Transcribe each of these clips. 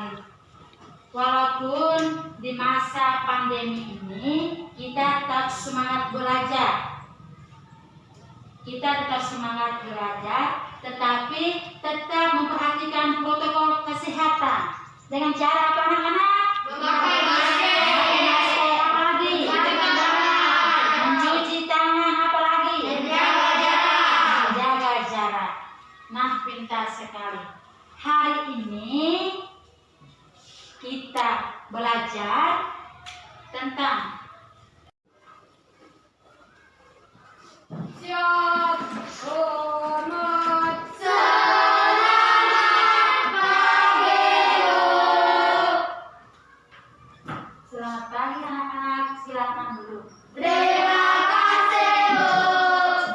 sekali. Walaupun di masa pandemi ini kita tetap semangat belajar. Tetapi tetap memperhatikan protokol kesehatan. Dengan cara apa anak-anak? Memakai masker. Apalagi? Mencuci tangan, apalagi? Menjaga jarak. Nah, pintar sekali. Hari ini kita belajar tentang Siap. Selamat pagi anak-anak, silakan dulu. Terima kasih, Bu.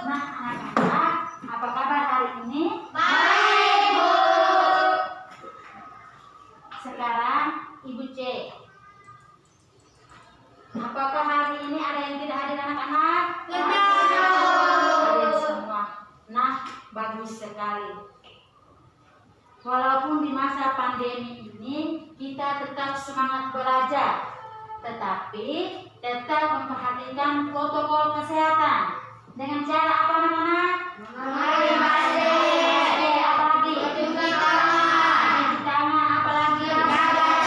Nah anak-anak, apa kabar hari ini? Baik, Bu. Sekarang Ibu C. Apakah hari ini ada yang tidak hadir anak-anak? Hadir semua. Nah, bagus sekali. Walaupun di masa pandemi ini kita tetap semangat belajar, tetapi tetap memperhatikan protokol kesehatan. Dengan cara apa anak-anak? Memakai masker. Apalagi? Mencuci tangan. Mencuci tangan, apalagi? Menjaga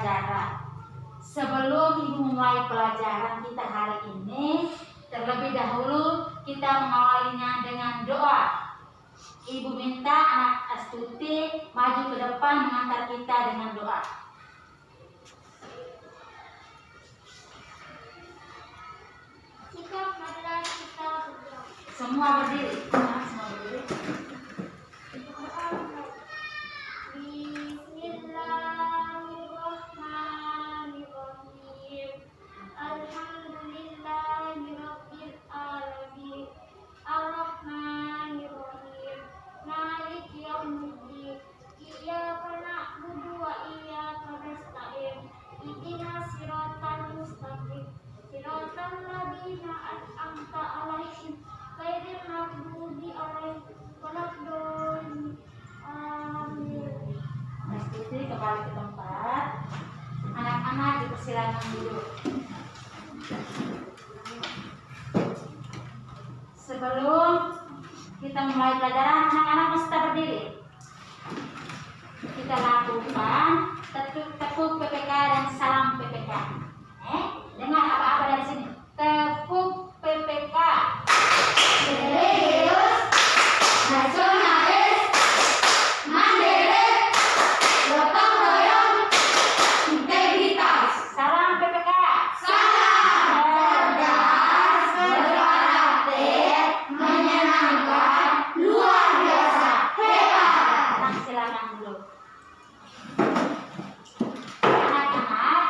jarak. Sebelum Ibu mulai pelajaran kita hari ini, terlebih dahulu kita mengawalinya dengan doa. Ibu minta anak Astuti maju ke depan mengantar kita dengan doa. Semua berdiri. Semua berdiri. Bismillahirrahmanirrahim. Alhamdulillahirabbil alamin. Arrahmanirrahim. Maliki yaumiddin. Iyyaka na'budu wa iyyaka nasta'in. Ihdinas siratal mustaqim. Siratal ladzina an'amta 'alaihim ghairil maghdubi 'alaihim waladdallin. Amin. Astuti kembali ke tempat. Anak-anak dipersilakan dulu. Sebelum kita mulai pelajaran, anak-anak mesti berdiri. Kita lakukan tepuk PPK dan salam PPK. Dengar apa-apa dari sini. Tepuk PPK. Serius, nasionalis, mandiri, gotong royong, integritas. Salam PPK. Salam cerdas, berkarakter, menyenangkan, luar biasa, hebat. Nah, silakan dulu. Anak-anak,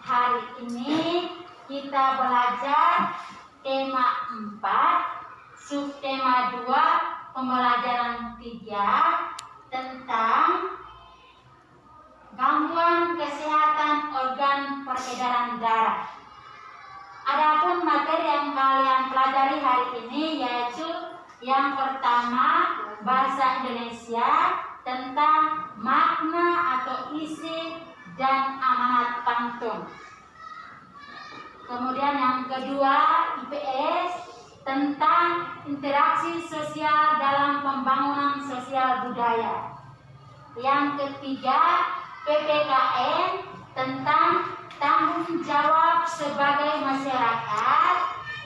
hari ini kita belajar tema 4, subtema 2, pembelajaran 3 tentang gangguan kesehatan organ peredaran darah. Adapun materi yang kalian pelajari hari ini yaitu yang pertama bahasa Indonesia tentang makna atau isi dan amanat pantun. Kemudian yang kedua IPS tentang interaksi sosial dalam pembangunan sosial budaya. Yang ketiga PPKN tentang tanggung jawab sebagai masyarakat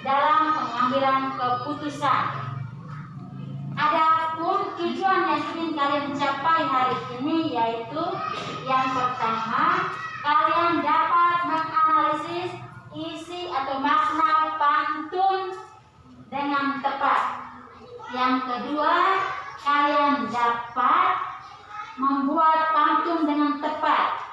dalam pengambilan keputusan. Adapun tujuan yang ingin kalian capai hari ini yaitu yang pertama, kalian dapat menganalisis isi atau makna pantun dengan tepat. Yang kedua, kalian dapat membuat pantun dengan tepat.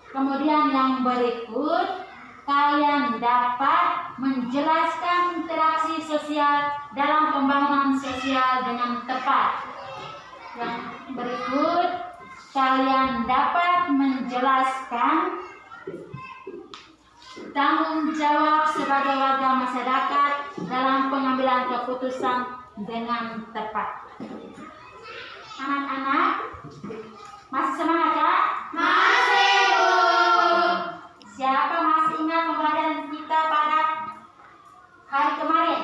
Kemudian yang berikut, kalian dapat menjelaskan interaksi sosial dalam pembangunan sosial dengan tepat. Yang berikut, kalian dapat menjelaskan tanggung jawab sebagai warga masyarakat dalam pengambilan keputusan dengan tepat. Anak-anak, Masih semangat ya? Masih, Bu. Siapa masih ingat pembelajaran kita pada hari kemarin?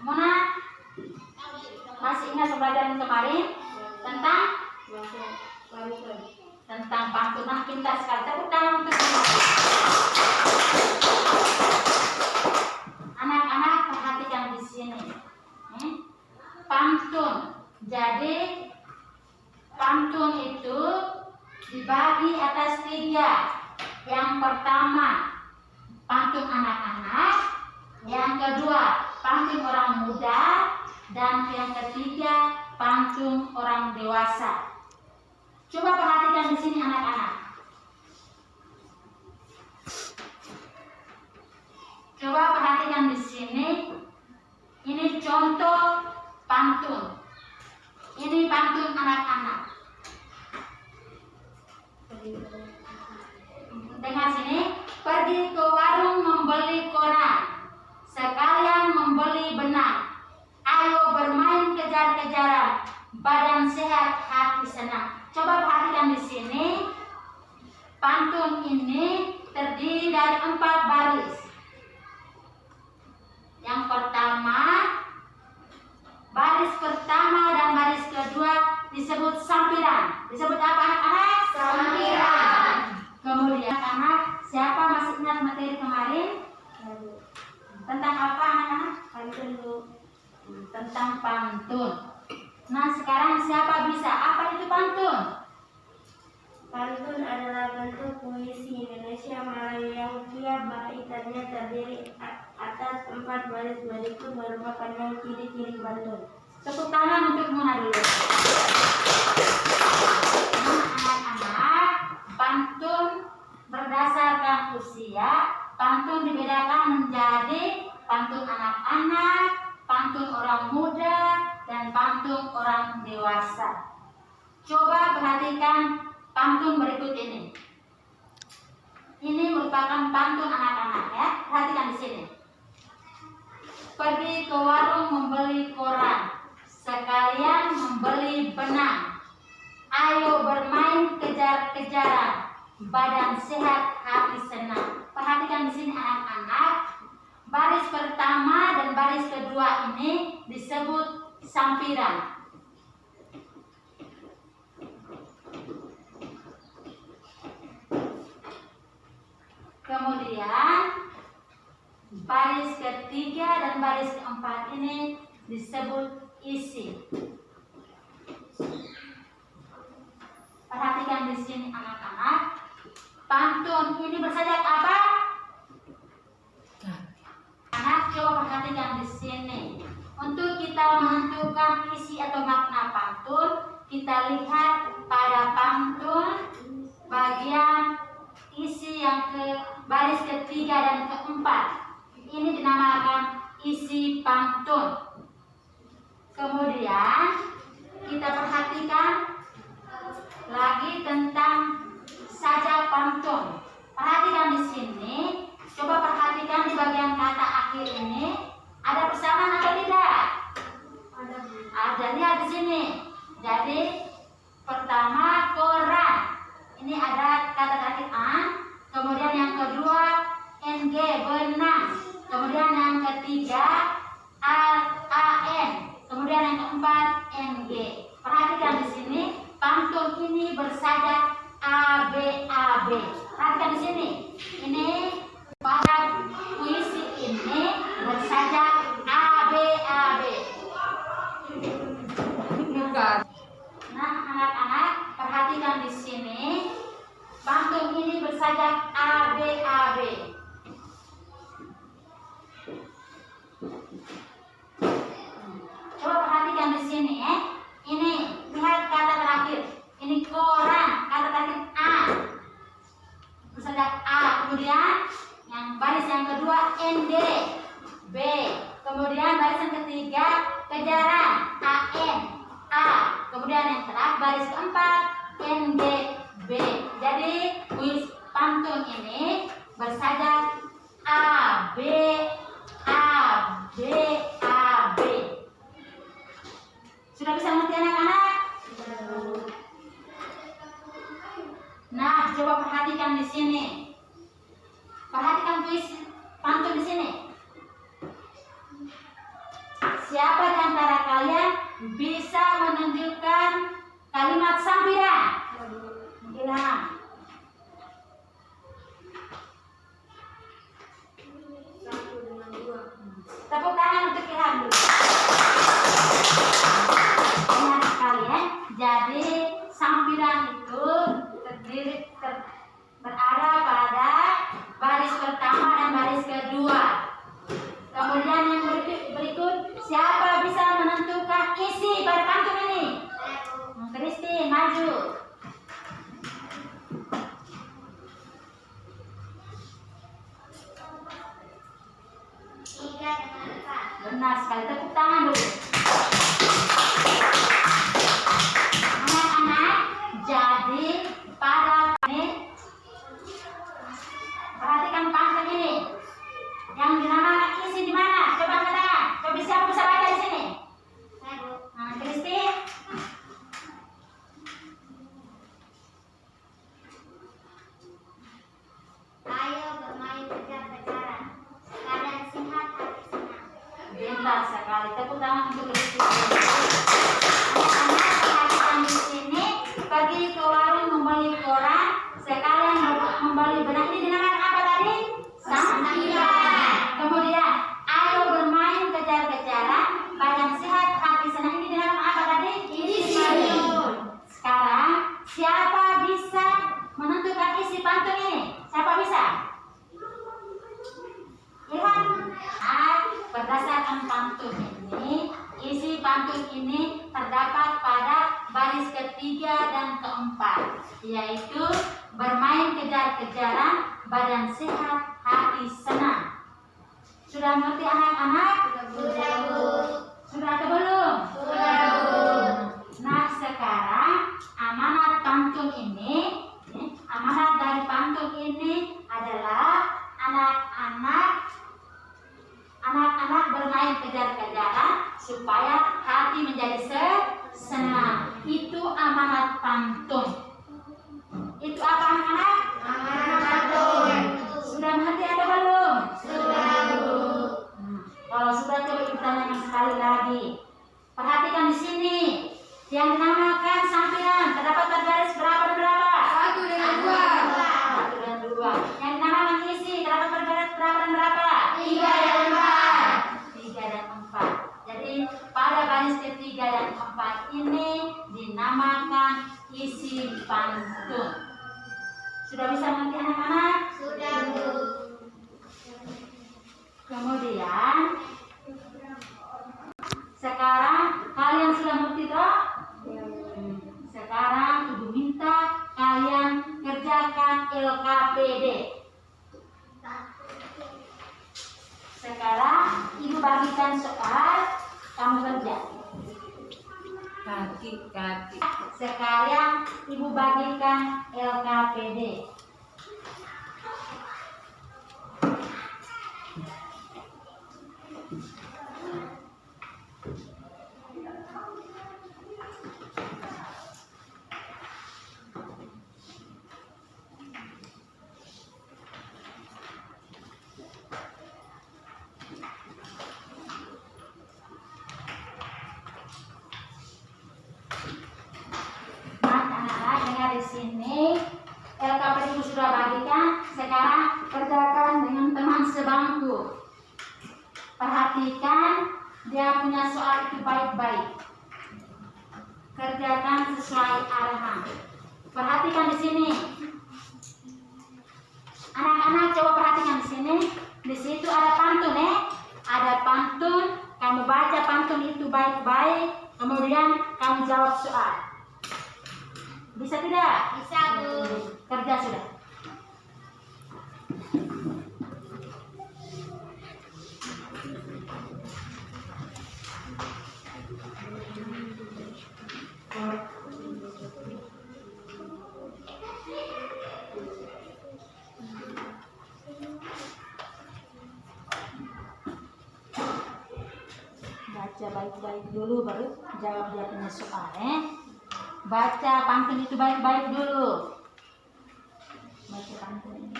Mona? Masih ingat pembelajaran kemarin tentang pantun? Nah, pintar sekali. Tepuk tangan untuk semua. Anak-anak perhatikan di sini. Pantun. Jadi pantun itu dibagi atas 3. Yang pertama pantun anak-anak, yang kedua pantun orang muda, dan yang ketiga pantun orang dewasa. Coba perhatikan di sini anak-anak. Coba perhatikan di sini. Ini contoh pantun. Ini pantun anak-anak. Dengar sini. Pergi ke warung membeli koran, sekalian membeli benang. Ayo bermain kejar-kejaran, badan sehat hati senang. Coba perhatikan di sini. Pantun ini terdiri dari 4 baris. Yang pertama, baris pertama dan baris kedua disebut sampiran. Disebut apa anak-anak? Sampiran. Kemudian anak, siapa masih ingat materi kemarin? Tentang apa anak-anak? Pantun dulu. Tentang pantun. Nah, sekarang siapa bisa? Apa itu pantun? Pantun adalah bentuk puisi Indonesia Melayu yang tiap baitannya terdiri atas 4 baris berikut merupakan ciri-ciri pantun. Tepuk tangan untuk Mona dulu. Nah, anak-anak, pantun berdasarkan usia, pantun dibedakan menjadi pantun anak-anak, pantun orang muda, dan pantun orang dewasa. Coba perhatikan pantun berikut ini. Ini merupakan pantun anak-anak ya. Perhatikan di sini. Pergi ke warung membeli koran, sekalian membeli benang. Ayo bermain kejar-kejaran, badan sehat hati senang. Perhatikan di sini anak-anak. Baris pertama dan baris kedua ini disebut sampiran. Kemudian baris ketiga dan baris keempat ini disebut isi. Perhatikan di sini anak-anak. Pantun ini bersajak apa? Anak, coba perhatikan di sini. Untuk kita menentukan isi atau makna pantun, kita lihat pada pantun bagian isi yang ke baris ketiga dan keempat. Ini dinamakan isi pantun. Kemudian kita perhatikan lagi tentang sajak pantun. Perhatikan di sini. Coba perhatikan di bagian kata akhir ini. Ada persamaan atau tidak? Ada. Lihat di sini. Jadi pertama koran. Ini ada kata terakhir an. Kemudian yang kedua ng benang. Kemudian yang ketiga an. Kemudian yang keempat ng. Perhatikan di sini. Pantun ini bersajak ab. Perhatikan di sini. Ini pada puisi ini bersajak ab. Nah, anak-anak perhatikan di sini. Pantun ini bersajak ab. Coba perhatikan di sini ya. Ini lihat kata terakhir. Ini koran, kata terakhir a. Bersajak a. Kemudian yang baris yang kedua nd, b. Kemudian baris yang ketiga kejaran, an, a. Kemudian yang terakhir baris keempat ng, b. Jadi kuis pantun ini bersajak a, b, a, b, a, b. Sudah bisa mengerti anak-anak? anak-anak coba perhatikan di sini. Perhatikan puisi pantun di sini. Siapa di antara kalian bisa menunjukkan kalimat sampiran? Ilham. Tepuk tangan untuk Ilham dulu. Ingat kalian, jadi sampiran itu berada pada baris pertama dan baris kedua. Kemudian yang berikut, siapa bisa menentukan isi pada pantun ini? Kristi, maju. Benar sekali, tepuk tangan dulu. Anak-anak, jadi pada ini perhatikan pantun ini. Yang dinamakan isi di mana? Coba angkat tangan. Coba siapa bisa baca di sini? Nah, Kristi. Ayo bermain kejar-kejaran, kadang sehat hati senang. Pintar sekali. Tepuk tangan untuk Kristi. Anak-anak, perhatikan di sini. Pergi ke warung membeli koran, sekalian membeli benang. Ini dinamakan apa tadi? Sampiran. Kemudian, ayo bermain kejar-kejaran, badan sehat hati senang. Ini dinamakan apa tadi? Isi. Sekarang, siapa bisa menentukan isi pantun ini? Siapa bisa? Ilham. Berdasarkan pantun ini, isi pantun ini terdapat pada baris ketiga dan keempat, yaitu bermain kejar-kejaran, badan sehat, hati senang. Sudah mengerti anak-anak? Sudah, Bu. Sudah atau belum? Sudah, Bu. Nah, sekarang amanat pantun ini, amanat dari pantun ini adalah anak-anak bermain kejar-kejaran supaya hati menjadi senang. Itu amanat pantun. Itu apa anak-anak? Amanat pantun. Sudah mengerti atau belum? Sudah, Bu. Kalau sudah, coba ibu tanyakan sekali lagi. Perhatikan di sini. Yang dinamakan sampiran terdapat pada baris berapa dan berapa? 1 dengan 2. 1 dan 2. Yang dinamakan isi terdapat pada baris berapa dan berapa? 3 dan 4. 3 dan 4. Jadi pada baris ketiga dan keempat ini dinamakan isi pantun. Sudah bisa mengerti anak-anak? Sudah, Bu. Kemudian sekarang kalian sudah mengerti toh? Sekarang ibu minta kalian kerjakan LKPD. Sekarang ibu bagikan soal, kamu kerja. Kaki. Sekarang ibu bagikan LKPD. Anak-anak dengar di sini, LKPD ibu sudah bagikan. Sekarang kerjakan dengan teman sebangku. Perhatikan dia punya soal itu baik-baik. Kerjakan sesuai arahan. Perhatikan di sini. Anak-anak coba perhatikan di sini. Di situ ada pantun Ada pantun. Kamu baca pantun itu baik-baik. Kemudian kamu jawab soal. Bisa tidak? Bisa, Bu. Kerja sudah. Baca baik-baik dulu baru jawab dia punya soal Baca pantun itu baik-baik dulu. baca pantun ini.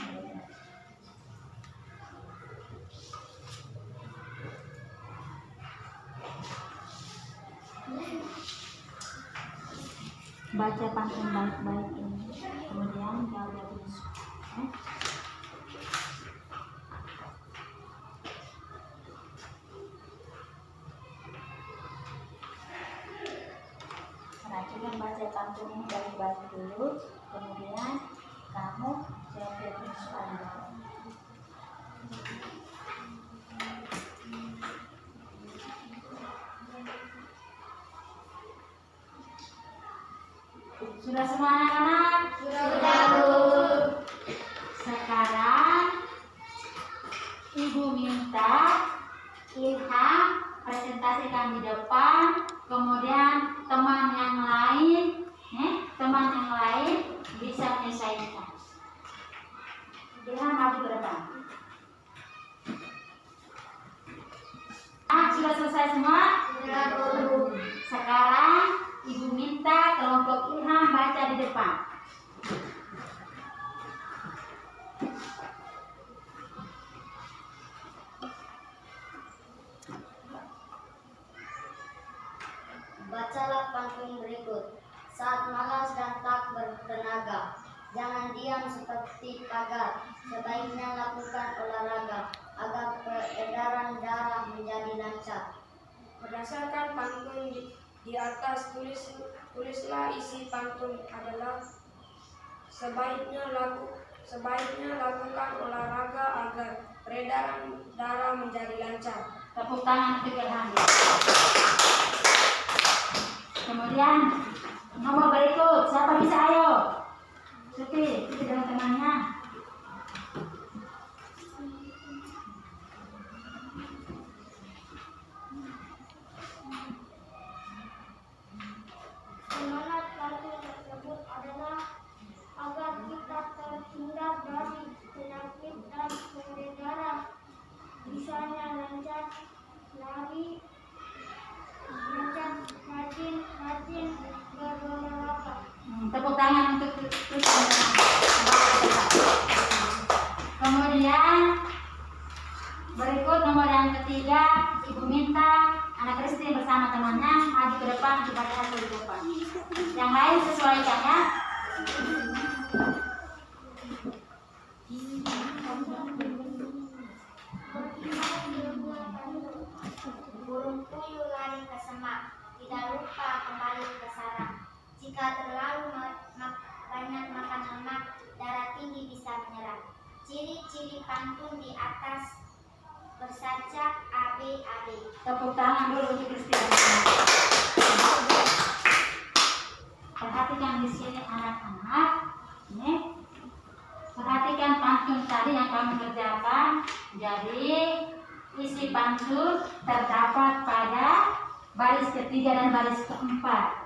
Baca pantun baik-baik ini, kemudian jawab ini. Perhatikan baca pantun ini baik-baik dulu, kemudian kamu jawab soalnya. Sudah semua anak-anak? Sudah, Bu. Sekarang Ibu minta Ilham presentasikan di depan, kemudian teman yang lain bisa menyelesaikan. Ilham maju ke depan. Sudah selesai semua? Sudah, Bu. Sekarang Ibu minta kelompok Ilham baca di depan. Bacalah pantun berikut. Saat malas dan tak bertenaga, jangan diam seperti pagar. Sebaiknya lakukan olahraga agar peredaran darah menjadi lancar. Berdasarkan pantun di atas, tulislah isi pantun adalah sebaiknya lakukan olahraga agar peredaran darah menjadi lancar. Tepuk tangan untuk Ilham. Kemudian nomor berikut, siapa bisa ayo? Suti dengan temannya. Semangat pantun tersebut adalah agar kita terhindar dari penyakit dan peredaran, misalnya lancar lari, rajin berolahraga. Tepuk tangan untuk kemudian berikut nomor yang ketiga, Ibu minta anak Kristi bersama temannya maju ke depan untuk baca satu di depan. Yang lain sesuaikan ya. Burung puyuh lari ke semak, tidak lupa kembali ke sarang. Jika terlalu banyak makan lemak, darah tinggi bisa menyerang. Ciri-ciri pantun di atas bersaja AB. Tepuk tangan dulu untuk Kristi. Perhatikan di sini anak-anak. Ini perhatikan pantun tadi yang kami kerjakan. Jadi isi pantun terdapat pada baris ketiga dan baris keempat.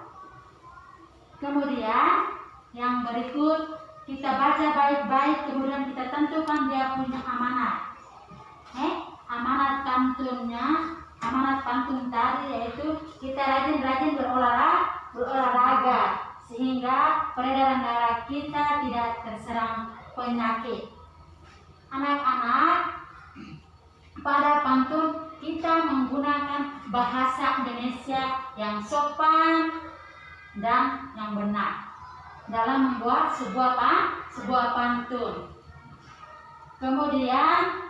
Kemudian yang berikut kita baca baik-baik, kemudian kita tentukan dia punya amanat. Amanat pantun tadi yaitu kita rajin-rajin berolahraga sehingga peredaran darah kita tidak terserang penyakit. Anak-anak, pada pantun kita menggunakan bahasa Indonesia yang sopan dan yang benar dalam membuat sebuah pantun. Kemudian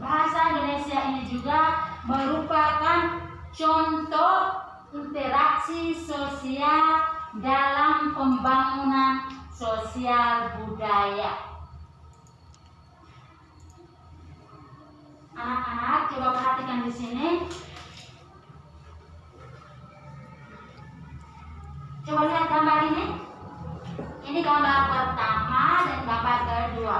bahasa Indonesia ini juga merupakan contoh interaksi sosial dalam pembangunan sosial budaya. Anak-anak, coba perhatikan di sini. Coba lihat gambar ini. Ini gambar pertama dan gambar kedua.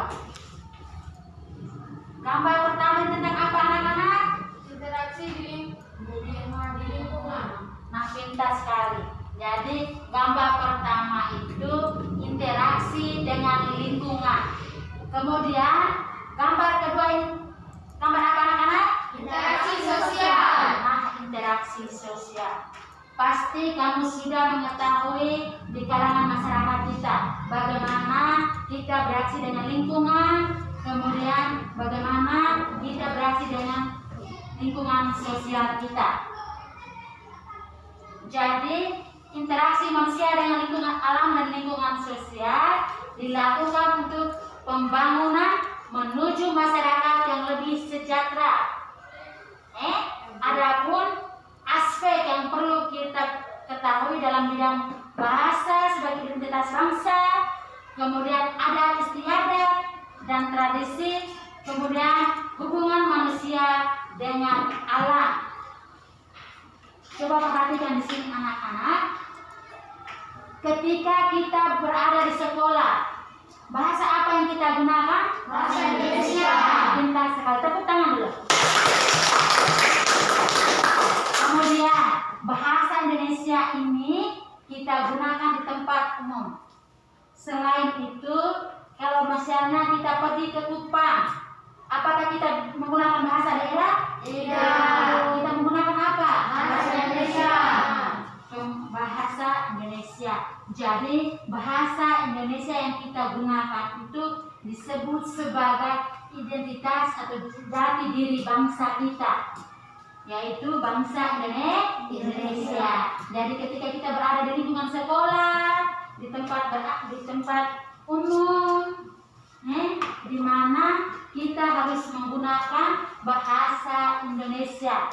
Gambar pertama tentang apa anak-anak? Interaksi di lingkungan. Nah, pintar sekali. Jadi gambar pertama itu interaksi dengan lingkungan. Kemudian gambar kedua ini gambar apa anak-anak? Interaksi sosial. Nah, interaksi sosial. Pasti pasti kamu sudah mengetahui di kalangan masyarakat kita bagaimana kita beraksi dengan lingkungan, kemudian bagaimana kita beraksi dengan lingkungan sosial kita. Jadi interaksi manusia dengan lingkungan alam dan lingkungan sosial dilakukan untuk pembangunan menuju masyarakat yang lebih sejahtera. Adapun aspek yang perlu kita ketahui dalam bidang bahasa sebagai identitas bangsa, kemudian adat istiadat dan tradisi, kemudian hubungan manusia dengan alam. Coba perhatikan di sini anak-anak. Ketika kita berada di sekolah, bahasa apa yang kita gunakan? Bahasa Indonesia. Pintar sekali. Tepuk tangan dulu. Kemudian bahasa Indonesia ini kita gunakan di tempat umum. Selain itu, kalau misalnya kita pergi ke Kupang, apakah kita menggunakan bahasa daerah? Tidak. Kita menggunakan apa? Bahasa Indonesia. Bahasa Indonesia. Jadi bahasa Indonesia yang kita gunakan itu disebut sebagai identitas atau jati diri bangsa kita, yaitu bangsa Indonesia. Jadi ketika kita berada di lingkungan sekolah, di tempat umum, di mana kita harus menggunakan bahasa Indonesia,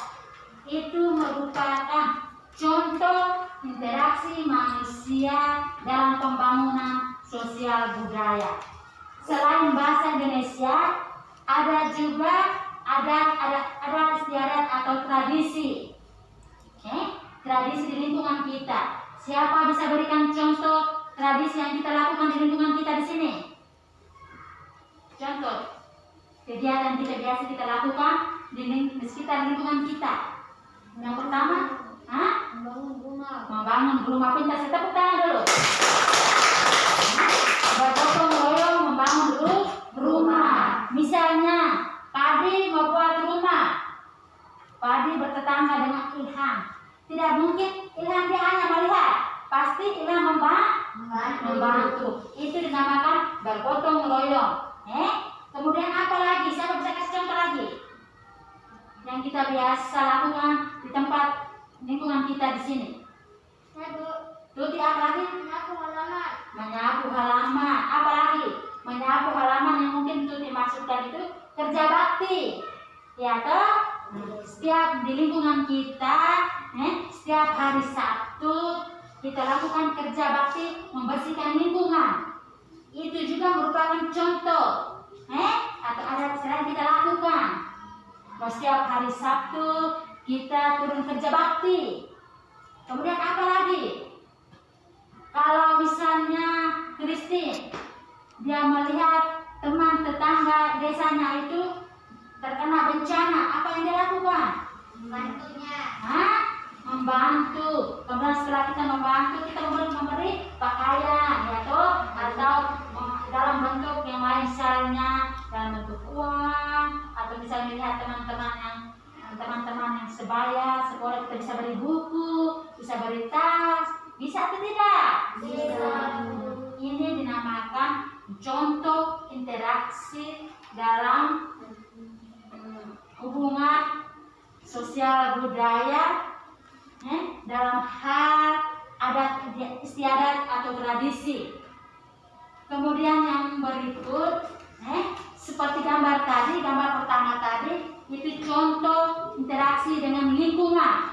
itu merupakan contoh interaksi manusia dalam pembangunan sosial budaya. Selain bahasa Indonesia, ada juga adat istiadat atau tradisi. Tradisi di lingkungan kita. Siapa bisa berikan contoh tradisi yang kita lakukan di lingkungan kita di sini? Contoh kegiatan kita biasa kita lakukan di sekitar lingkungan kita. Yang pertama, membangun rumah. Pintar, saya tepuk tangan dulu. Bergotong royong membangun rumah. Misalnya Padi membuat rumah. Padi bertetangga dengan Ilham. Tidak mungkin Ilham dia hanya melihat, pasti Ilham membantu. Itu dinamakan bergotong royong. Kemudian apa lagi? Siapa bisa kasih contoh lagi? Yang kita biasa lakukan di tempat lingkungan kita di sini. Tuti apa lagi? Menyapu halaman. Apa lagi? Menyapu halaman yang mungkin Tuti maksudkan itu kerja bakti. Ya toh? Setiap di lingkungan kita, setiap hari Sabtu kita lakukan kerja bakti membersihkan lingkungan. Itu juga merupakan contoh, atau adat istiadat kita lakukan. Setiap hari Sabtu kita turun kerja bakti. Kemudian apa lagi? Kalau misalnya Christine, dia melihat teman tetangga desanya itu terkena bencana, apa yang dia lakukan? Membantunya. Membantu. Kemudian setelah kita membantu, kita memberi pakaian, ya toh, atau dalam bentuk yang lain, misalnya dalam bentuk uang, atau misalnya melihat teman-teman yang sebaya sekolah, kita bisa beri buku, bisa beri tas, bisa atau tidak? Bisa. Ini dinamakan contoh interaksi dalam hubungan sosial budaya, dalam hal adat istiadat atau tradisi. Kemudian yang berikut, seperti gambar tadi, gambar pertama tadi, itu contoh interaksi dengan lingkungan.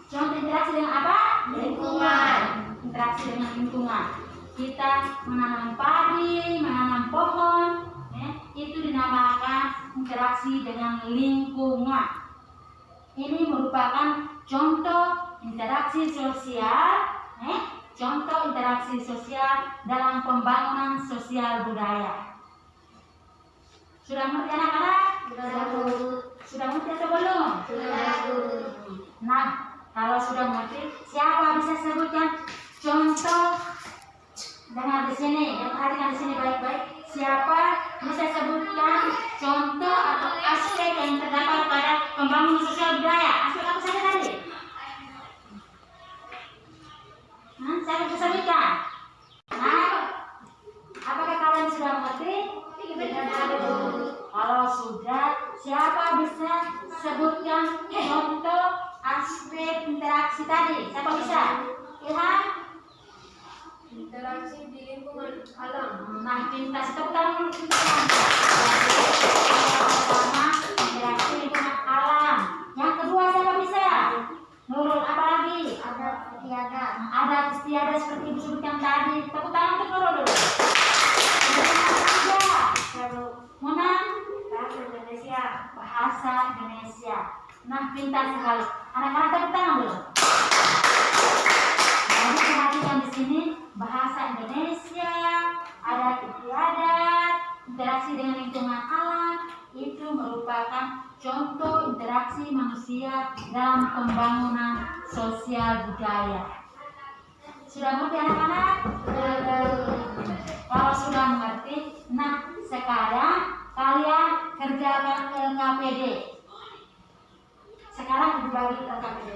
Contoh interaksi dengan apa? Lingkungan. Interaksi dengan lingkungan. Kita menanam padi, menanam pohon, itu dinamakan interaksi dengan lingkungan. Ini merupakan contoh interaksi sosial, contoh interaksi sosial dalam pembangunan sosial budaya. Sudah mengerti anak-anak? Sudah mengerti atau belum? Nah, kalau sudah mengerti, siapa bisa sebutkan contoh? Dengar di sini, yang perhatikan di sini baik-baik. Siapa bisa sebutkan contoh atau aspek yang terdapat pada pembangunan sosial budaya? Aspek apa saja tadi? Saya bisa sebutkan. Nah, apakah kalian sudah mengerti? Kalau sudah, siapa bisa sebutkan contoh aspek interaksi tadi? Siapa bisa? Ilham? Interaksi di lingkungan alam. Nah, pintas tepuk tangan untuk Ilham. Pertama, interaksi lingkungan alam. Yang kedua siapa bisa? Nurul, apa lagi? Ada tiada. Ada istiadat seperti disebutkan tadi. Tepuk tangan untuk Nurul dulu. Yang ketiga, Mona? Bahasa Indonesia. Bahasa Indonesia. Nah, pintar sekali. Anak-anak tepuk tangan dulu. Jadi perhatikan di sini bahasa Indonesia, ada istiadat, interaksi dengan lingkungan alam itu merupakan contoh interaksi manusia dalam pembangunan sosial budaya. Sudah mengerti anak-anak? Kalau sudah mengerti, nah sekarang kalian kerjakan LKPD. Sekarang dibagi LKPD.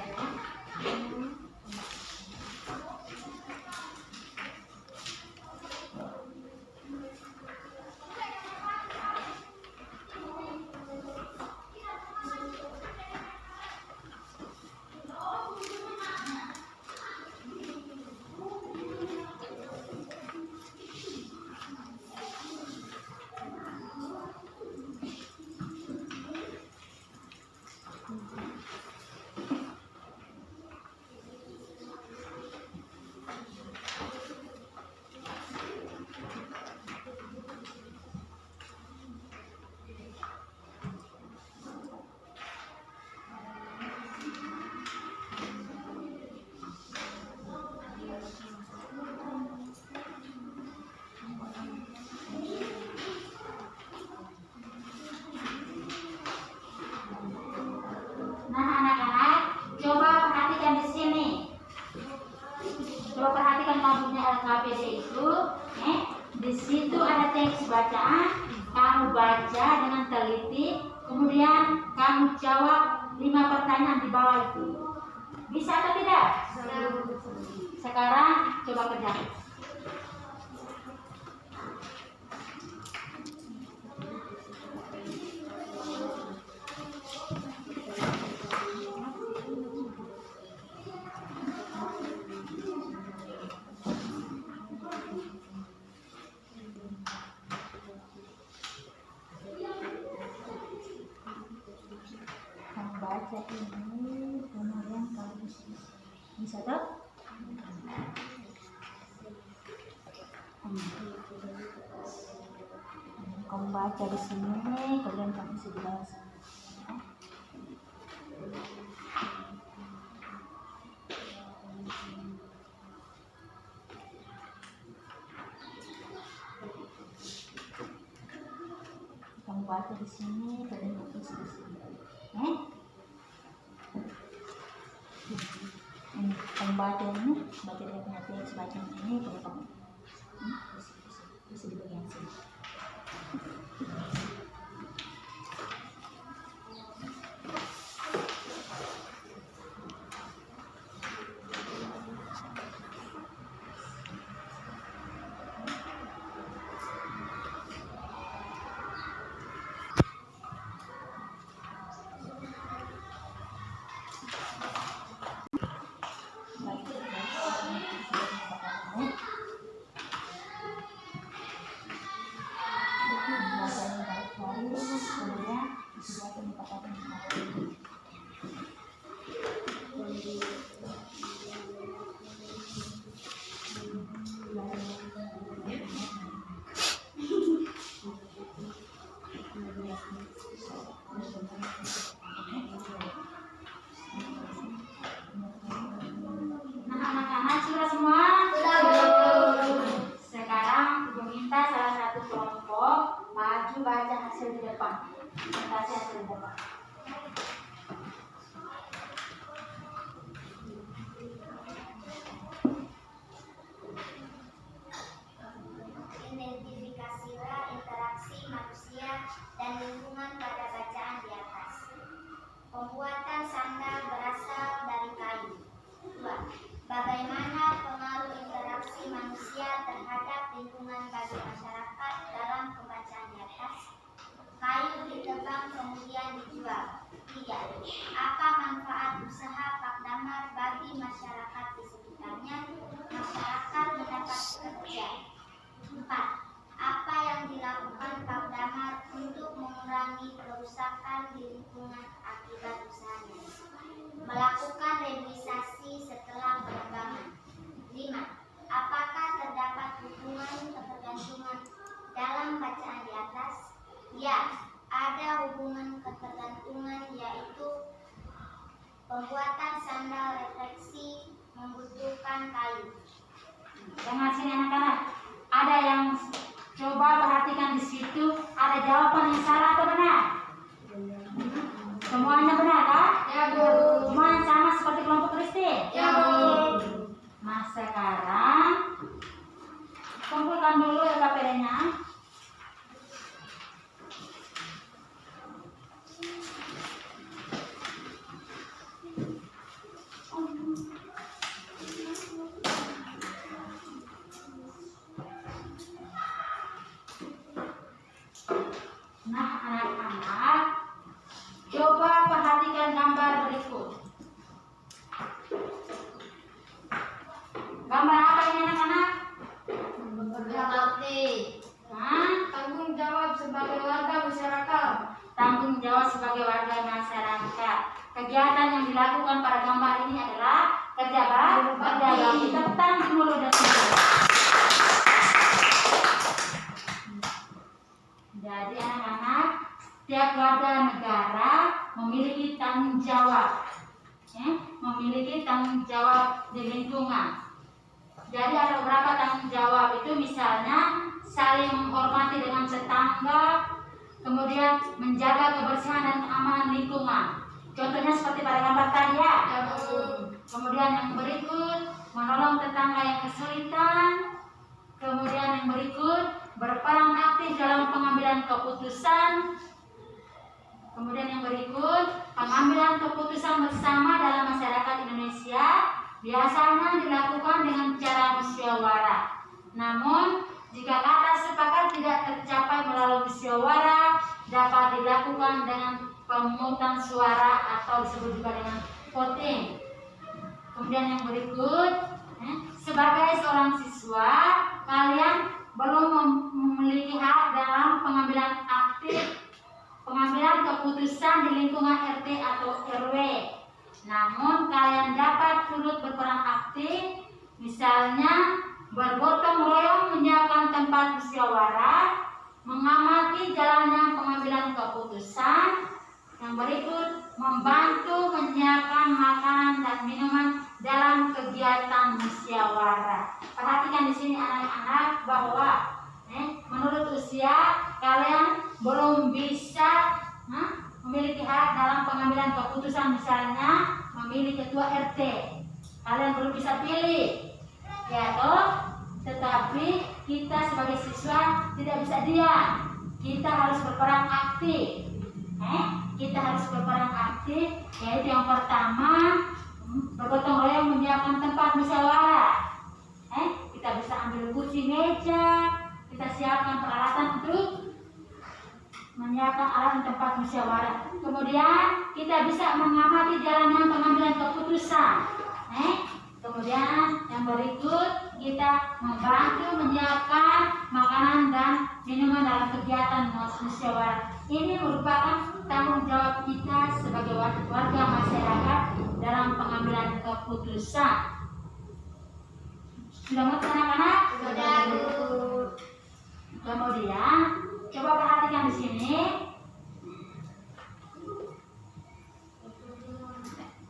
Nah anak-anak, coba perhatikan di sini. Coba perhatikan maksudnya LKPD itu. Di situ ada teks bacaan. Kamu baca dengan teliti. Kemudian kamu jawab 5 pertanyaan di bawah itu. Bisa atau tidak? Sekarang coba kerjakan. Baca ini kemudian kamu bisa tahu kamu baca di sini kemudian kamu bisa jelas. Kamu baca di sini kemudian kamu bisa di sini. Kamu baca ini, baca dia punya teks bacaan ini, kalau kamu bisa di bagian sini. lakukan dulu LKPD-nya. Nah, anak-anak, coba perhatikan gambar berikut. Gambar apa ini anak-anak? Berbakti. Hah? Tanggung jawab sebagai warga masyarakat. Tanggung jawab sebagai warga masyarakat. Kegiatan yang dilakukan pada gambar ini adalah kerja bakti. Tepuk tangan dulu dan jadi anak-anak, setiap warga negara memiliki tanggung jawab, memiliki tanggung jawab di lingkungan. Jadi ada beberapa tanggung jawab itu, misalnya saling menghormati dengan tetangga, kemudian menjaga kebersihan dan keamanan lingkungan. Contohnya seperti pada gambar tadi ya. Kemudian yang berikut, menolong tetangga yang kesulitan. Kemudian yang berikut, berperan aktif dalam pengambilan keputusan. Kemudian yang berikut, pengambilan keputusan bersama dalam masyarakat Indonesia biasanya dilakukan dengan cara musyawarah. Namun, jika kata sepakat tidak tercapai melalui musyawarah, dapat dilakukan dengan pemungutan suara atau disebut juga dengan voting. Kemudian yang berikut, sebagai seorang siswa, kalian belum memiliki hak dalam pengambilan keputusan di lingkungan RT atau RW. Namun kalian dapat turut berperan aktif, misalnya bergotong royong menyiapkan tempat musyawarah, mengamati jalannya pengambilan keputusan. Yang berikut, membantu menyiapkan makanan dan minuman dalam kegiatan musyawarah. Perhatikan di sini anak-anak bahwa menurut usia kalian belum bisa memiliki hak dalam pengambilan keputusan, misalnya memilih ketua RT. Kalian belum bisa pilih, ya toh. Tetapi kita sebagai siswa tidak bisa diam. Kita harus berperan aktif. Kita harus berperan aktif, yaitu yang pertama, bergotong royong menyiapkan tempat musyawarah. Kita bisa ambil kursi, meja, kita siapkan peralatan untuk menyiapkan alat tempat musyawarah. Kemudian kita bisa mengamati jalannya pengambilan keputusan. Kemudian yang berikut, kita membantu menyiapkan makanan dan minuman dalam kegiatan musyawarah. Ini merupakan tanggung jawab kita sebagai warga masyarakat dalam pengambilan keputusan. Sudah mengerti anak-anak? Sudah, Bu. Kemudian coba perhatikan di sini.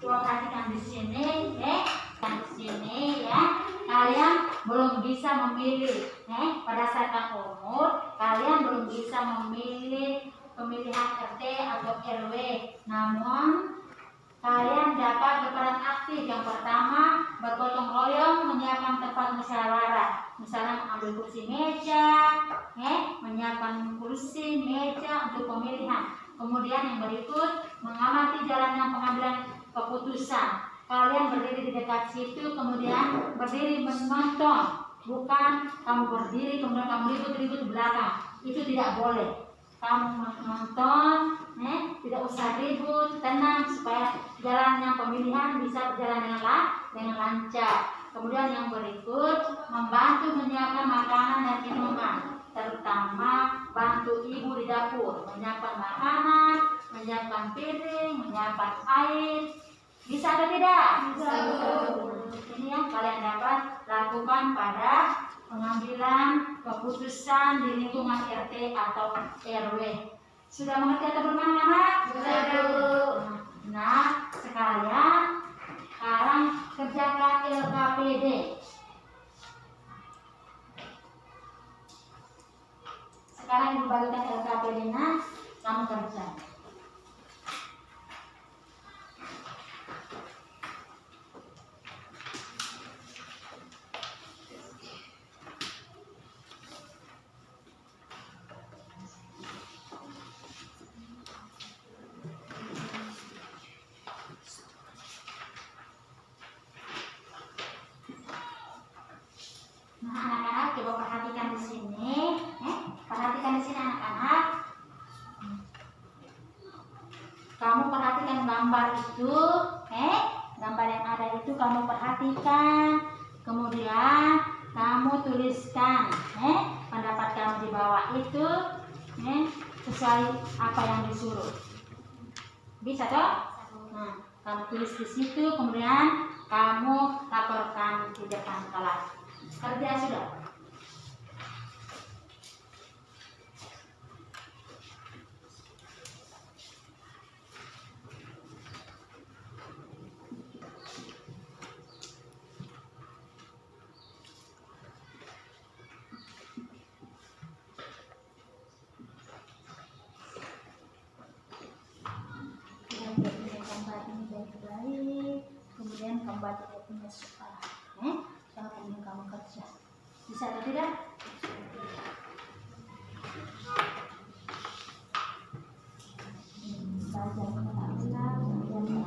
Coba perhatikan di sini, di sini ya. Kalian belum bisa memilih, berdasarkan umur kalian belum bisa memilih pemilihan RT atau RW. Namun kalian dapat berperan aktif. Yang pertama, bergotong royong menyiapkan tempat musyawarah, misalnya mengambil kursi, meja, menyiapkan kursi, meja untuk pemilihan. Kemudian yang berikut, mengamati jalannya pengambilan keputusan. Kalian berdiri di dekat situ, kemudian berdiri menonton, bukan kamu berdiri kemudian kamu ribut-ribut di belakang. Itu tidak boleh. Kamu menonton, tidak usah ribut, tenang supaya jalannya pemilihan bisa berjalan dengan lancar. Kemudian yang berikut, membantu menyiapkan makanan dan minuman, terutama bantu ibu di dapur, menyiapkan makanan, menyiapkan piring, menyiapkan air. Bisa atau tidak? Bisa, Bu. Ini yang kalian dapat lakukan pada pengambilan keputusan di lingkungan RT atau RW. Sudah mengerti atau belum anak-anak? Sudah, Bu. Nah, sekarang kerjakan LKPD. Sekarang ibu bagikan LKPD-nya, kamu kerja. Nah, anak-anak coba perhatikan di sini. Perhatikan di sini anak-anak. Kamu perhatikan gambar itu. Gambar yang ada itu kamu perhatikan. Kemudian kamu tuliskan pendapat kamu di bawah itu sesuai apa yang disuruh. Bisa toh? Nah, kamu tulis di situ, kemudian kamu laporkan di depan kelas. Kerja sudah? Gambar ini baik-baik, kemudian kamu baca dia punya soal, kemudian kamu kerja. Bisa atau tidak? Baca kemudian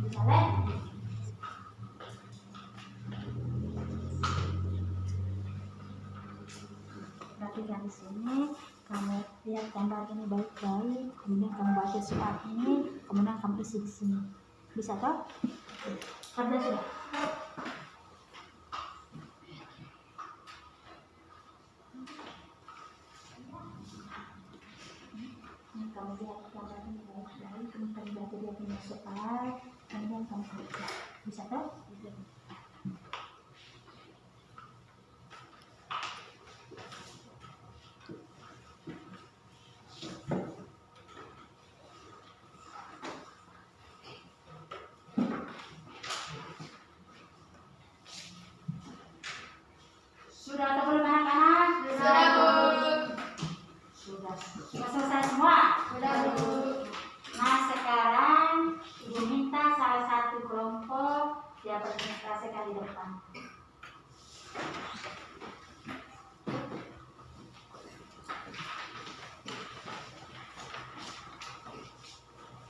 bisa lihat. Perhatikan di sini, kamu lihat gambar ini baik-baik, kemudian kamu baca soal ini, kemudian kamu isi di sini. Bisa toh? Kerja sudah? Ini kamu lihat gambar ini baik-baik, kemudian kamu baca dia punya soal, kemudian kamu kerja. Bisa toh? Sudah atau belum anak-anak? Sudah, Bu. Sudah. Sudah selesai semua? Sudah, Bu. Nah, sekarang Ibu minta salah satu kelompok dia presentasikan di depan.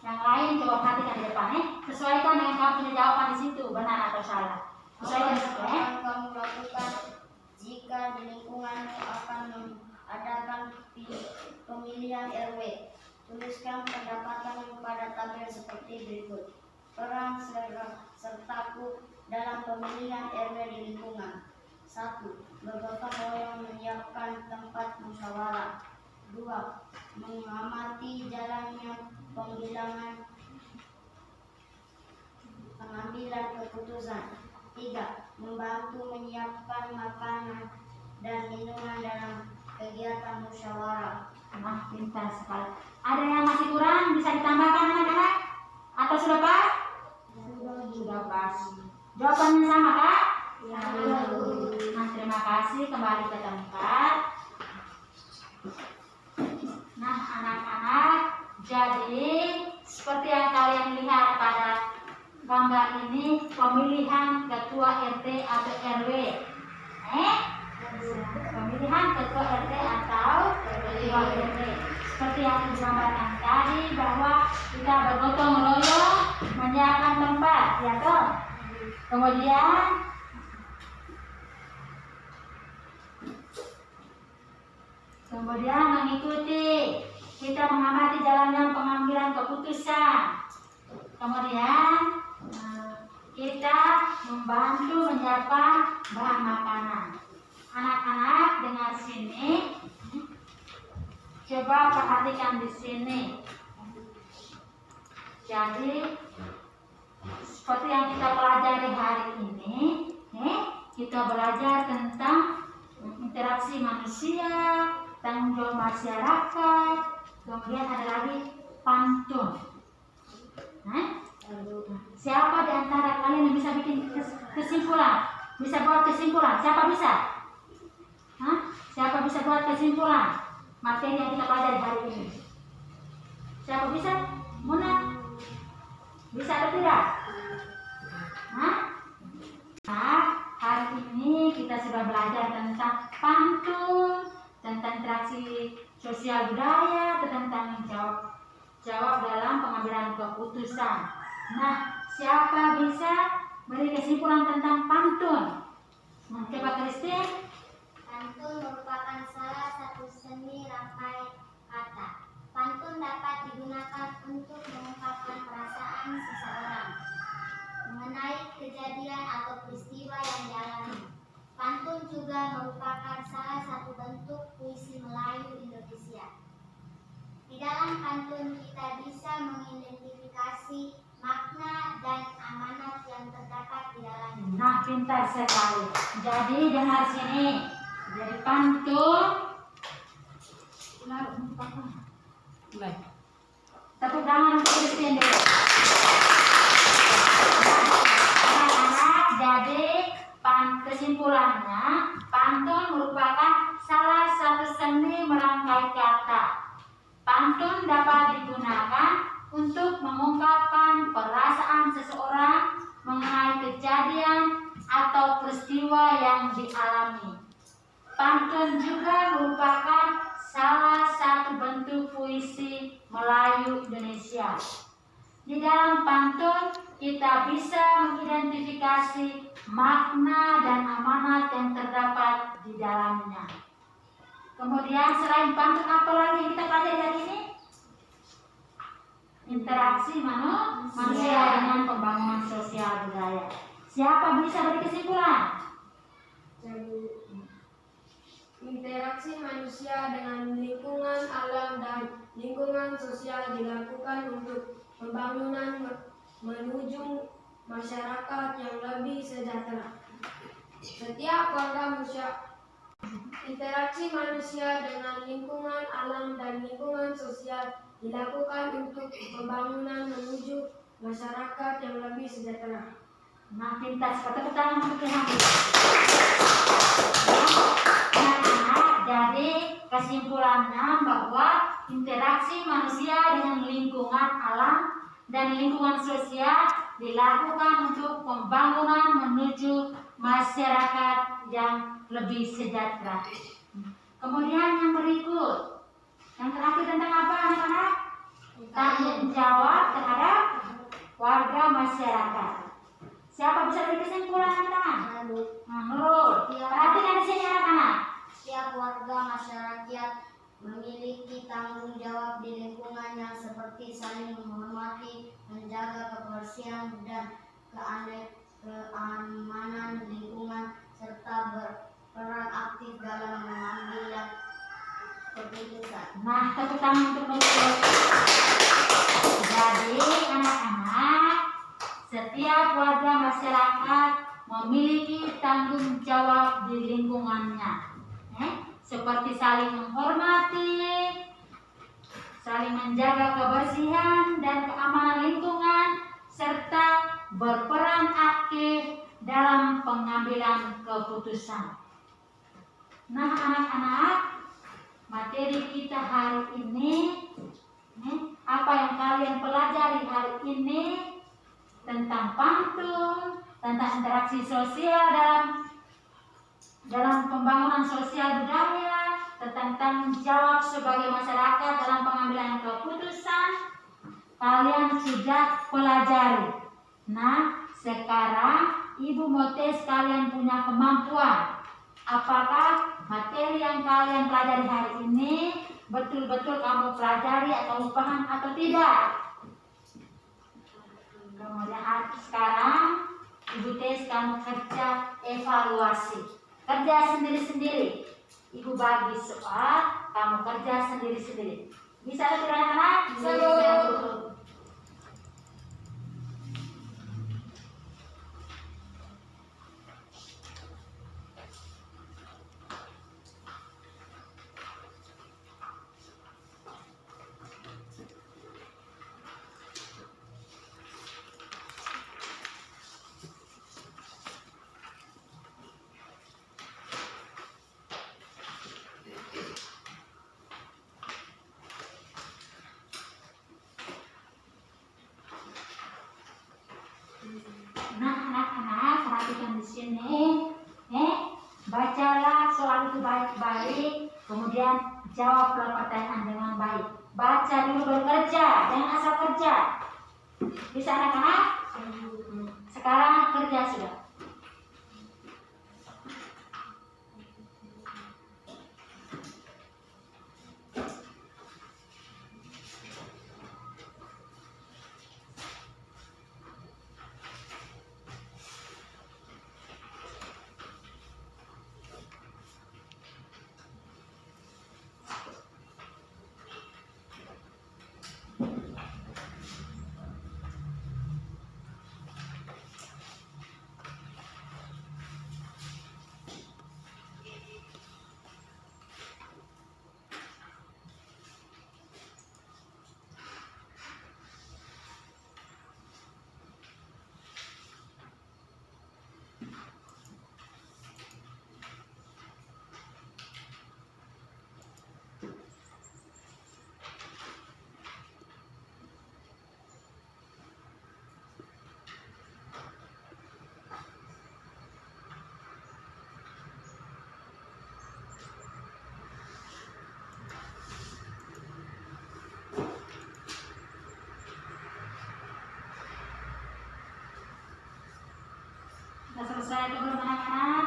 Yang lain coba perhatikan di depan sesuaikan dengan kamu punya jawaban di situ, benar atau salah. Sesuaikan di situ Apa yang kamu lakukan jika di lingkunganmu akan mengadakan pemilihan RW? Tuliskan pendapatmu pada tabel seperti berikut. Peran sertaku dalam pemilihan RW di lingkungan. 1. Bergotong royong menyiapkan tempat musyawarah. 2. Mengamati jalannya pengambilan keputusan. 3. Membantu menyiapkan makanan dan minuman dalam kegiatan musyawarah. Nah, pintar sekali. Ada yang masih kurang bisa ditambahkan anak-anak? Atau sudah pas? Sudah pas. Jawabannya sama kak? Ya. Nah, terima kasih, kembali ke tempat. Nah, anak-anak, jadi seperti yang kalian lihat pada gambar ini, pemilihan ketua RT atau RW. Pemilihan ketua RT atau ketua RW. Seperti yang digambarkan tadi, bahwa kita bergotong royong menyiapkan tempat, ya toh. Kemudian mengikuti, kita mengamati jalannya pengambilan keputusan. Kemudian kita membantu menyiapkan bahan makanan. Anak-anak dengar sini, coba perhatikan di sini. Jadi seperti yang kita pelajari hari ini, kita belajar tentang interaksi manusia, tanggung jawab masyarakat, kemudian ada lagi pantun. Siapa di antara kalian yang bisa bikin kesimpulan? Bisa buat kesimpulan? Siapa bisa? Siapa bisa buat kesimpulan materi yang kita pelajari hari ini? Siapa bisa? Muna? Bisa atau tidak? Hari ini kita sudah belajar tentang pantun, tentang interaksi sosial budaya, tentang jawab keputusan. Nah, siapa bisa beri kesimpulan tentang pantun? Coba Christine. Pantun merupakan salah satu seni rangkai kata. Pantun dapat digunakan untuk mengungkapkan perasaan seseorang mengenai kejadian atau peristiwa yang dialami. Pantun juga merupakan salah satu bentuk puisi Melayu Indonesia. Di dalam pantun kita bisa mengidentifikasi makna dan amanat yang terdapat di dalamnya. Nah, pintar sekali. Jadi dengar sini. Jadi pantun. Tepuk tangan untuk Christine dulu. Anak-anak, jadi kesimpulannya, pantun merupakan salah satu seni merangkai kata. Pantun dapat digunakan untuk mengungkapkan perasaan seseorang mengenai kejadian atau peristiwa yang dialami. Pantun juga merupakan salah satu bentuk puisi Melayu Indonesia. Di dalam pantun kita bisa mengidentifikasi makna dan amanat yang terdapat di dalamnya. Kemudian selain pantun, apa lagi yang kita pelajari hari ini? Interaksi manusia dengan pembangunan sosial budaya. Siapa bisa beri kesimpulan? Interaksi manusia dengan lingkungan alam dan lingkungan sosial dilakukan untuk pembangunan menuju masyarakat yang lebih sejahtera. Setiap warga Interaksi manusia dengan lingkungan alam dan lingkungan sosial dilakukan untuk pembangunan menuju masyarakat yang lebih sejahtera. Nah, pintar seperti tangan untuk Hanif. Jadi kesimpulannya bahwa interaksi manusia dengan lingkungan alam dan lingkungan sosial dilakukan untuk pembangunan menuju masyarakat yang lebih sejahtera. Kemudian yang berikut, yang terakhir tentang apa anak-anak? Tanggung jawab terhadap warga masyarakat. Siapa bisa beri kesimpulan teman-teman? Nurul. Perhatikan di sini anak-anak. Setiap warga masyarakat memiliki tanggung jawab di lingkungannya seperti saling menghormati, menjaga kebersihan dan keamanan lingkungan, serta berperan aktif dalam mengambil keputusan. Nah, tepuk tangan untuk Nurul. Jadi anak-anak, setiap warga masyarakat memiliki tanggung jawab di lingkungannya. Seperti saling menghormati, saling menjaga kebersihan dan keamanan lingkungan, serta berperan aktif dalam pengambilan keputusan. Nah anak-anak, materi kita hari ini, apa yang kalian pelajari hari ini tentang pantun, tentang interaksi sosial dalam pembangunan sosial budaya, tentang tanggung jawab sebagai masyarakat dalam pengambilan keputusan, kalian sudah pelajari. Nah, sekarang Ibu mau tes kalian punya kemampuan. Apakah materi yang kalian pelajari hari ini betul-betul kamu pelajari atau paham atau tidak? Kemudian sekarang Ibu tes kamu kerja evaluasi. Kerja sendiri-sendiri. Ibu bagi soal, kamu kerja sendiri-sendiri. Bisa tidak anak-anak? Bisa. Nah, anak-anak perhatikan di sini. Bacalah soal itu baik-baik, kemudian jawablah pertanyaan dengan baik. Baca dulu baru kerja, jangan asal kerja. Bisa anak-anak? Sekarang kerja sudah. Sudah selesai itu belum anak-anak?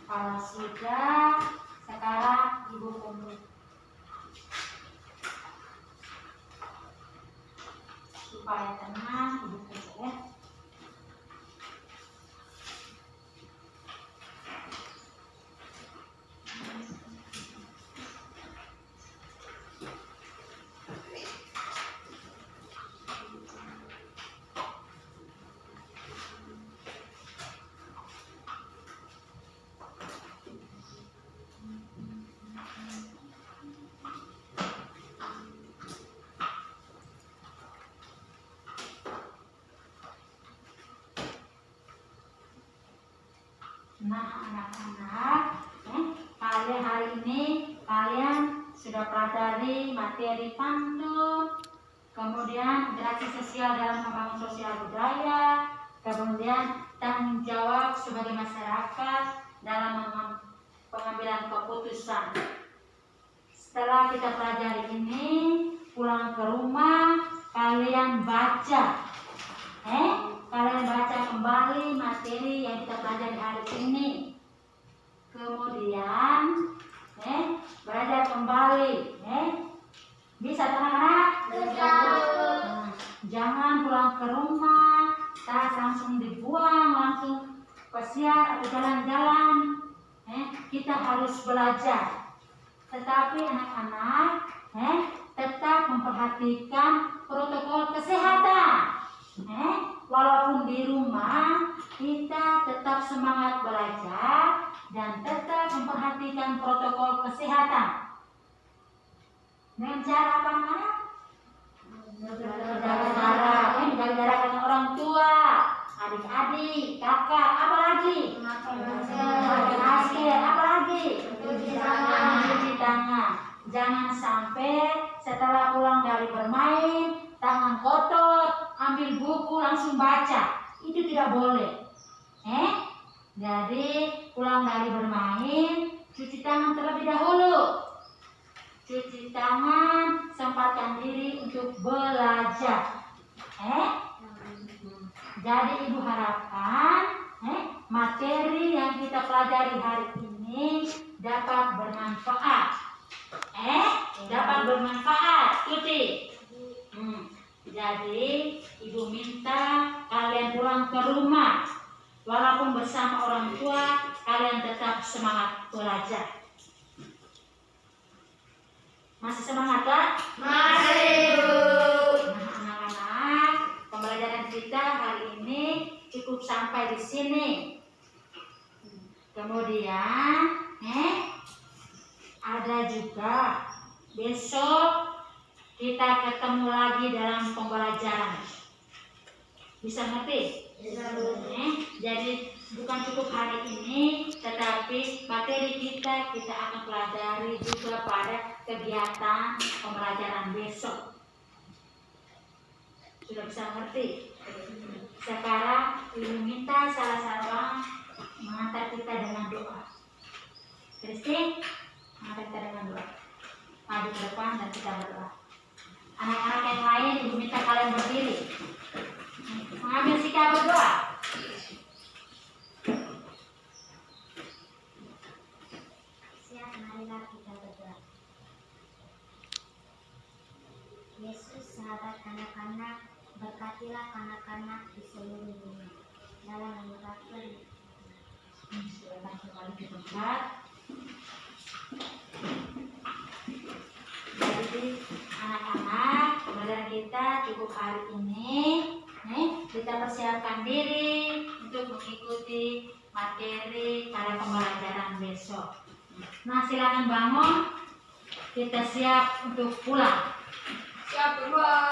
Kalau sudah, sekarang ibu kumpul. Supaya tenang, ibu kumpul ya. Nah anak-anak, kalian hari ini kalian sudah pelajari materi pantun, kemudian interaksi sosial dalam membangun sosial budaya, kemudian tanggung jawab sebagai masyarakat dalam pengambilan keputusan. Setelah kita pelajari ini, pulang ke rumah kalian baca, kalian baca kembali materi yang kita pelajari hari ini. Kemudian belajar kembali. Bisa teman-teman? Jangan pulang ke rumah tas langsung dibuang, langsung pesiar atau jalan-jalan. Kita harus belajar. Tetapi anak-anak tetap memperhatikan protokol kesehatan. Walaupun di rumah kita tetap semangat belajar dan tetap memperhatikan protokol kesehatan. Dengan cara apa anak-anak? Menjaga jarak, menjaga jarak dengan orang tua, adik-adik, kakak, apalagi? Memakai masker, apalagi? Mencuci tangan. Jangan sampai setelah pulang dari bermain tangan kotor, ambil buku langsung baca. Itu tidak boleh. Jadi pulang dari bermain, cuci tangan terlebih dahulu. Cuci tangan, sempatkan diri untuk belajar. Jadi ibu harapkan materi yang kita pelajari hari ini dapat bermanfaat. Dapat bermanfaat, cuti. Jadi ibu minta kalian pulang ke rumah, walaupun bersama orang tua, kalian tetap semangat belajar. Masih semangat Kak? Masih, Bu. Nah anak-anak, pembelajaran kita hari ini cukup sampai di sini. Kemudian ada juga besok kita ketemu lagi dalam pembelajaran. Bisa ngerti? Jadi bukan cukup hari ini, tetapi materi kita akan pelajari juga pada kegiatan pembelajaran besok. Sudah bisa ngerti? Sekarang ibu minta salah seorang mengantar kita dengan doa. Kristi, mengantar kita dengan doa. Maju ke depan dan kita berdoa. Anak-anak yang lain ibu minta kalian berdiri. Mengambil sikap berdoa. Siap, marilah kita berdoa. Yesus, sahabat anak-anak, berkatilah anak-anak di seluruh dunia. Dalam nama Tuhan. Silakan kembali ke tempat. Jadi anak-anak, pelajaran kita cukup hari ini. Kita persiapkan diri untuk mengikuti materi pada pembelajaran besok. Nah, silakan bangun. Kita siap untuk pulang. Siap, berdua.